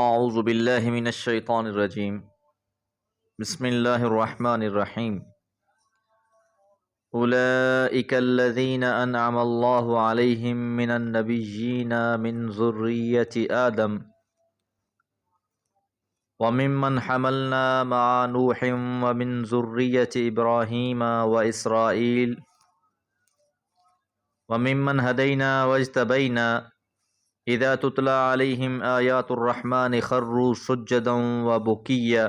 اعوذ باللہ من الشیطان الرجیم بسم اللہ الرحمن الرحیم اولئک الذین انعم اللہ علیہم من النبیین من ذریۃ آدم وممن حملنا مع نوح ومن ذریۃ ابراہیم واسرائیل وممن ہدینا واجتبینا اذا تتلى عليهم آيات الرحمن خروا سجدا وبكيا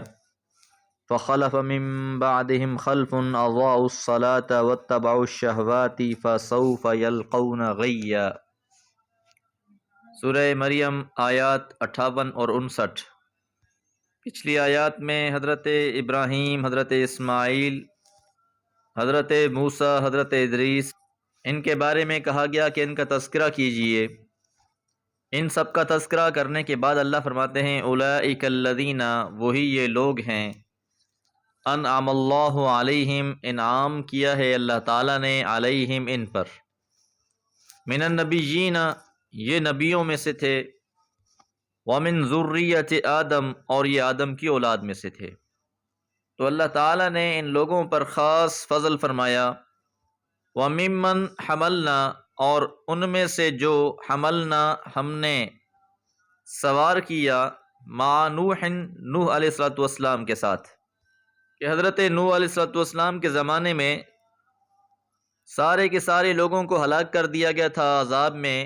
فخلف من بعدهم خلف أضاعوا الصلاة واتبعوا الشهوات فسوف يلقون غيا۔ سورہ مریم آیات 58 اور 59۔ پچھلی آیات میں حضرت ابراہیم، حضرت اسماعیل، حضرت موسیٰ، حضرت ادریس، ان کے بارے میں کہا گیا کہ ان کا تذکرہ کیجئے۔ ان سب کا تذکرہ کرنے کے بعد اللہ فرماتے ہیں اولئک الذین، وہی یہ لوگ ہیں، انعم اللہ علیہم، انعام کیا ہے اللہ تعالیٰ نے، علیہم، ان پر، من النبیین، یہ نبیوں میں سے تھے، ومن ذریۃ آدم، اور یہ آدم کی اولاد میں سے تھے۔ تو اللہ تعالیٰ نے ان لوگوں پر خاص فضل فرمایا۔ وممن حملنا، اور ان میں سے جو حملنا، ہم نے سوار کیا، مع نوح، نوح علیہ السلام کے ساتھ، کہ حضرت نوح علیہ السلام کے زمانے میں سارے کے سارے لوگوں کو ہلاک کر دیا گیا تھا عذاب میں،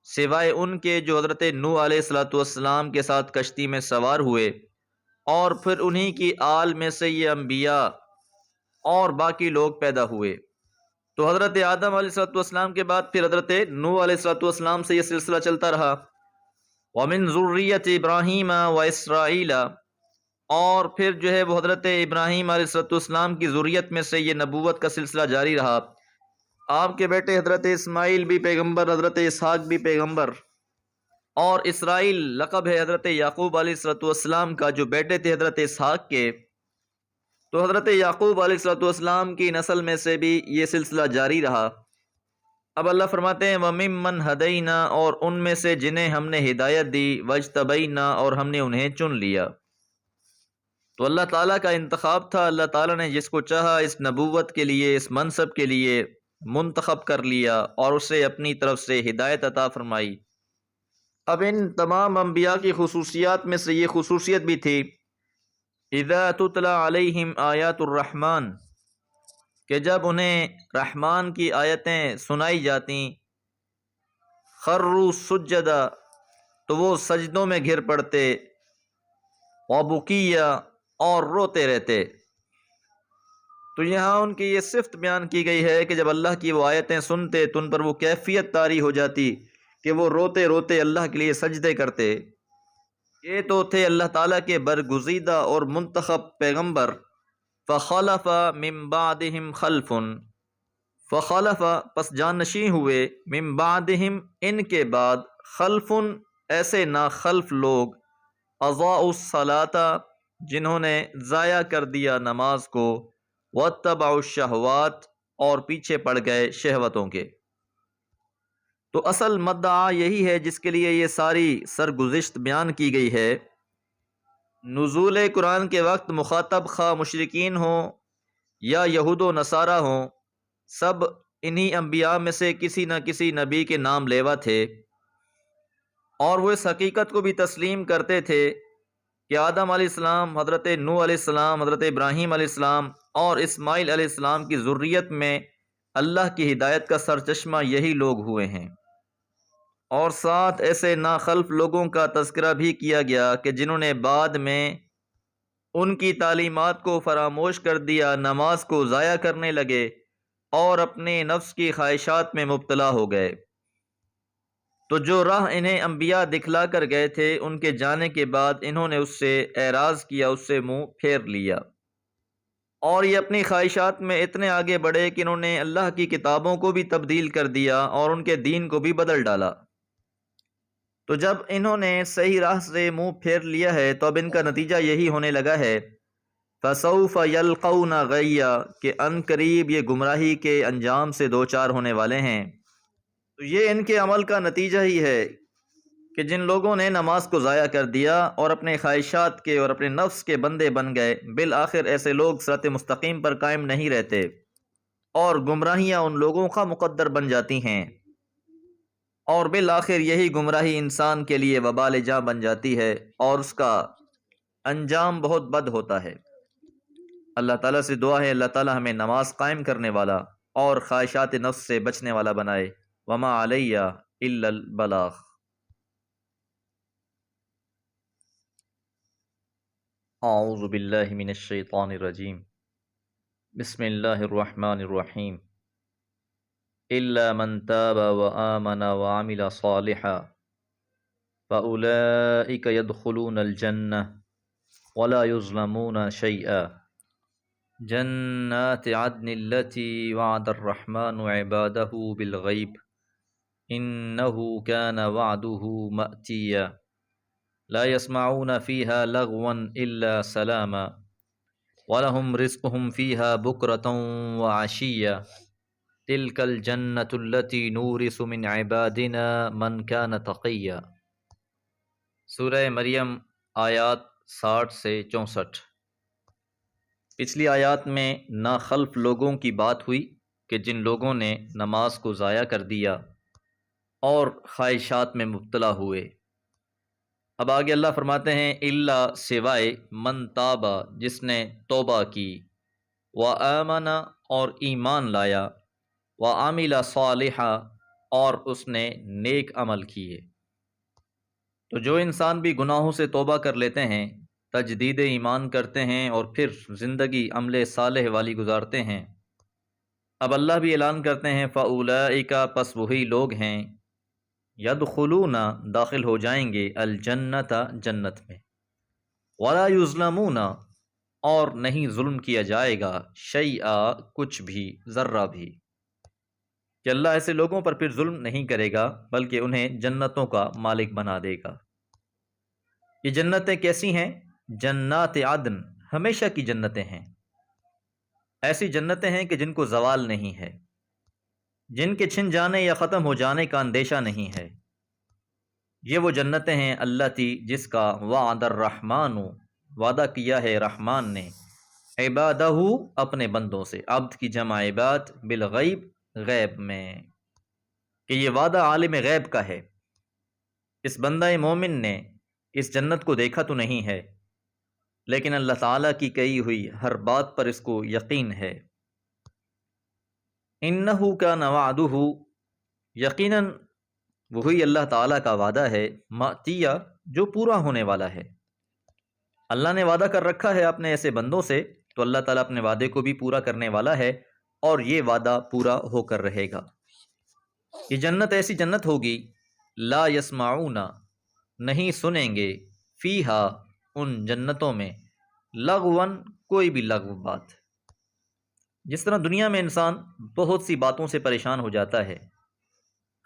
سوائے ان کے جو حضرت نوح علیہ السلام کے ساتھ کشتی میں سوار ہوئے، اور پھر انہی کی آل میں سے یہ انبیاء اور باقی لوگ پیدا ہوئے۔ تو حضرت آدم علیہ السلام کے بعد پھر حضرت نوح علیہ السلام سے یہ سلسلہ چلتا رہا۔ ومن ذریۃ ابراہیم و اسرائیل، اور پھر جو ہے وہ حضرت ابراہیم علیہ السلام کی ذریت میں سے یہ نبوت کا سلسلہ جاری رہا۔ آپ کے بیٹے حضرت اسماعیل بھی پیغمبر، حضرت اسحاق بھی پیغمبر، اور اسرائیل لقب ہے حضرت یعقوب علیہ السلام کا، جو بیٹے تھے حضرت اسحاق کے۔ تو حضرت یعقوب علیہ السلام کی نسل میں سے بھی یہ سلسلہ جاری رہا۔ اب اللہ فرماتے ہیں وَمِمَّنْ ہَدَيْنَا، اور ان میں سے جنہیں ہم نے ہدایت دی، وَاجْتَبَيْنَا، اور ہم نے انہیں چن لیا۔ تو اللہ تعالیٰ کا انتخاب تھا، اللہ تعالیٰ نے جس کو چاہا اس نبوت کے لیے، اس منصب کے لیے منتخب کر لیا اور اسے اپنی طرف سے ہدایت عطا فرمائی۔ اب ان تمام انبیاء کی خصوصیات میں سے یہ خصوصیت بھی تھی، اذا تتلی علیہم آیات الرحمن، کہ جب انہیں رحمان کی آیتیں سنائی جاتیں، خروا سجدا، تو وہ سجدوں میں گر پڑتے، وبکیا، اور روتے رہتے۔ تو یہاں ان کی یہ صفت بیان کی گئی ہے کہ جب اللہ کی وہ آیتیں سنتے تو ان پر وہ کیفیت طاری ہو جاتی کہ وہ روتے روتے اللہ کے لیے سجدے کرتے۔ یہ تو تھے اللہ تعالیٰ کے برگزیدہ اور منتخب پیغمبر۔ فخلف من بعدہم خلف، فخلف، پس جانشین ہوئے، من بعدہم، ان کے بعد، خلف، ایسے ناخلف لوگ، اضاعوا الصلاۃ، جنہوں نے ضائع کر دیا نماز کو، واتبعوا الشہوات، اور پیچھے پڑ گئے شہوتوں کے۔ تو اصل مدعا یہی ہے جس کے لیے یہ ساری سرگزشت بیان کی گئی ہے۔ نزول قرآن کے وقت مخاطب خواہ مشرکین ہوں یا یہود و نصارہ ہوں، سب انہی انبیاء میں سے کسی نہ کسی نبی کے نام لیوا تھے، اور وہ اس حقیقت کو بھی تسلیم کرتے تھے کہ آدم علیہ السلام، حضرت نوح علیہ السلام، حضرت ابراہیم علیہ السلام اور اسماعیل علیہ السلام کی ذریت میں اللہ کی ہدایت کا سرچشمہ یہی لوگ ہوئے ہیں۔ اور ساتھ ایسے ناخلف لوگوں کا تذکرہ بھی کیا گیا کہ جنہوں نے بعد میں ان کی تعلیمات کو فراموش کر دیا، نماز کو ضائع کرنے لگے اور اپنے نفس کی خواہشات میں مبتلا ہو گئے۔ تو جو راہ انہیں انبیاء دکھلا کر گئے تھے، ان کے جانے کے بعد انہوں نے اس سے اعراض کیا، اس سے منہ پھیر لیا، اور یہ اپنی خواہشات میں اتنے آگے بڑھے کہ انہوں نے اللہ کی کتابوں کو بھی تبدیل کر دیا اور ان کے دین کو بھی بدل ڈالا۔ تو جب انہوں نے صحیح راہ سے منہ پھیر لیا ہے تو اب ان کا نتیجہ یہی ہونے لگا ہے، فَسَوْفَ يَلْقَوْنَ غَيًّا، کہ ان قریب یہ گمراہی کے انجام سے دوچار ہونے والے ہیں۔ تو یہ ان کے عمل کا نتیجہ ہی ہے کہ جن لوگوں نے نماز کو ضائع کر دیا اور اپنے خواہشات کے اور اپنے نفس کے بندے بن گئے، بالآخر ایسے لوگ صراط مستقیم پر قائم نہیں رہتے، اور گمراہیاں ان لوگوں کا مقدر بن جاتی ہیں، اور بالآخر یہی گمراہی انسان کے لیے وبال جاں بن جاتی ہے، اور اس کا انجام بہت بد ہوتا ہے۔ اللہ تعالیٰ سے دعا ہے اللہ تعالیٰ ہمیں نماز قائم کرنے والا اور خواہشات نفس سے بچنے والا بنائے۔ وما علیہ الا البلاغ۔ اعوذ باللہ من الشیطان الرجیم، بسم اللہ الرحمن الرحیم۔ الا من تاب وآمن وعمل صالحا فأولئک يدخلون الجنہ ولا يظلمون شیئا۔ جنات عدن التي وعد الرحمن عباده بالغیب انه كان وعده مأتیا۔ لا يسمعون فيها لغوا الا سلاما ولهم رزقهم فيها بكرة وعشيا۔ تلك الجنة التي نورث من عبادنا من كان تقيا۔ سورہ مریم آیات 60 سے 64۔ پچھلی آیات میں ناخلف لوگوں کی بات ہوئی کہ جن لوگوں نے نماز کو ضائع کر دیا اور خواہشات میں مبتلا ہوئے۔ اب آگے اللہ فرماتے ہیں الا سوائے من تابا جس نے توبہ کی، وآمن اور ایمان لایا، وعمل صالحا اور اس نے نیک عمل کیے۔ تو جو انسان بھی گناہوں سے توبہ کر لیتے ہیں، تجدید ایمان کرتے ہیں اور پھر زندگی عمل صالح والی گزارتے ہیں، اب اللہ بھی اعلان کرتے ہیں فَأُولَئِكَ پس وہی لوگ ہیں، یدخلون داخل ہو جائیں گے، الجنت جنت میں، ولا یظلمون اور نہیں ظلم کیا جائے گا، شیئا کچھ بھی، ذرہ بھی، کہ اللہ ایسے لوگوں پر پھر ظلم نہیں کرے گا بلکہ انہیں جنتوں کا مالک بنا دے گا۔ یہ جنتیں کیسی ہیں؟ جنات عدن، ہمیشہ کی جنتیں ہیں، ایسی جنتیں ہیں کہ جن کو زوال نہیں ہے، جن کے چھن جانے یا ختم ہو جانے کا اندیشہ نہیں ہے۔ یہ وہ جنتیں ہیں اللاتی جس کا وعد الرحمن وعدہ کیا ہے رحمان نے، عبادہ اپنے بندوں سے، عبد کی جمع عباد، بالغیب غیب میں، کہ یہ وعدہ عالم غیب کا ہے۔ اس بندہ مومن نے اس جنت کو دیکھا تو نہیں ہے، لیکن اللہ تعالیٰ کی کہی ہوئی ہر بات پر اس کو یقین ہے۔ انہ کان وعدہ، یقیناً وہی اللہ تعالیٰ کا وعدہ ہے، مأتیہ جو پورا ہونے والا ہے۔ اللہ نے وعدہ کر رکھا ہے اپنے ایسے بندوں سے، تو اللہ تعالیٰ اپنے وعدے کو بھی پورا کرنے والا ہے، اور یہ وعدہ پورا ہو کر رہے گا۔ یہ جنت ایسی جنت ہوگی، لا یسمعون نہیں سنیں گے، فیہا ان جنتوں میں، لغون کوئی بھی لغو بات۔ جس طرح دنیا میں انسان بہت سی باتوں سے پریشان ہو جاتا ہے،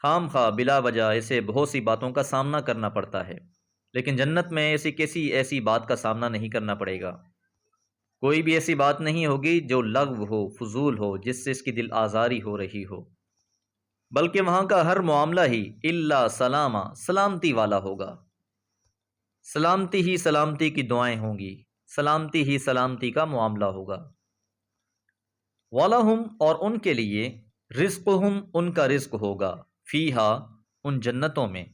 خام خواہ بلا وجہ ایسے بہت سی باتوں کا سامنا کرنا پڑتا ہے، لیکن جنت میں ایسی بات کا سامنا نہیں کرنا پڑے گا۔ کوئی بھی ایسی بات نہیں ہوگی جو لغو ہو، فضول ہو، جس سے اس کی دل آزاری ہو رہی ہو، بلکہ وہاں کا ہر معاملہ ہی الا سلامہ سلامتی والا ہوگا، سلامتی ہی سلامتی کی دعائیں ہوں گی، سلامتی ہی سلامتی کا معاملہ ہوگا۔ وَلَهُمْ اور ان کے لیے، رزقہم ان کا رزق ہوگا، فیہا ان جنتوں میں،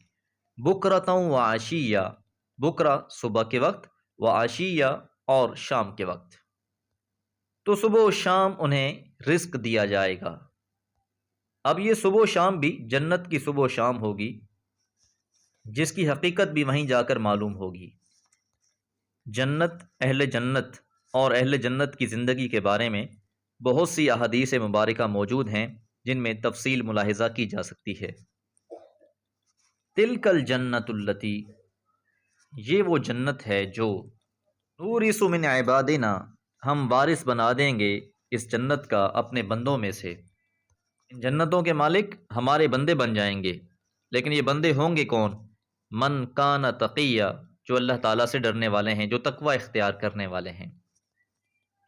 بکرۃ وعشیہ، بکرہ صبح کے وقت، وعشیہ اور شام کے وقت، تو صبح و شام انہیں رزق دیا جائے گا۔ اب یہ صبح و شام بھی جنت کی صبح و شام ہوگی، جس کی حقیقت بھی وہیں جا کر معلوم ہوگی۔ جنت، اہل جنت اور اہل جنت کی زندگی کے بارے میں بہت سی احادیث مبارکہ موجود ہیں جن میں تفصیل ملاحظہ کی جا سکتی ہے۔ تلک الجنت التی، یہ وہ جنت ہے جو نورث من عبادنا، ہم وارث بنا دیں گے اس جنت کا اپنے بندوں میں سے۔ ان جنتوں کے مالک ہمارے بندے بن جائیں گے، لیکن یہ بندے ہوں گے کون؟ من کان تقیہ، جو اللہ تعالیٰ سے ڈرنے والے ہیں، جو تقوی اختیار کرنے والے ہیں۔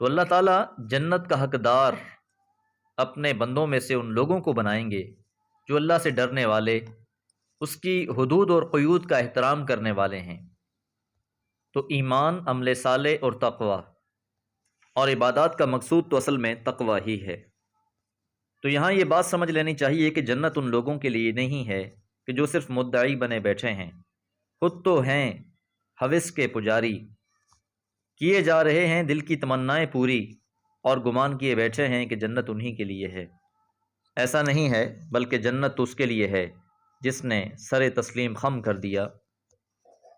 تو اللہ تعالیٰ جنت کا حقدار اپنے بندوں میں سے ان لوگوں کو بنائیں گے جو اللہ سے ڈرنے والے، اس کی حدود اور قیود کا احترام کرنے والے ہیں، تو ایمان، عمل صالح اور تقوی اور عبادات کا مقصود تو اصل میں تقوی ہی ہے۔ تو یہاں یہ بات سمجھ لینی چاہیے کہ جنت ان لوگوں کے لیے نہیں ہے کہ جو صرف مدعی بنے بیٹھے ہیں، خود تو ہیں ہوس کے پجاری، کیے جا رہے ہیں دل کی تمنائیں پوری، اور گمان کیے بیٹھے ہیں کہ جنت انہی کے لیے ہے۔ ایسا نہیں ہے، بلکہ جنت تو اس کے لیے ہے جس نے سر تسلیم خم کر دیا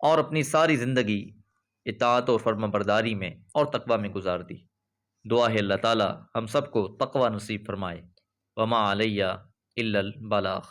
اور اپنی ساری زندگی اطاعت و فرما برداری میں اور تقوی میں گزار دی۔ دعا ہے اللہ تعالی ہم سب کو تقوی نصیب فرمائے۔ وما علیہ الا البلاغ۔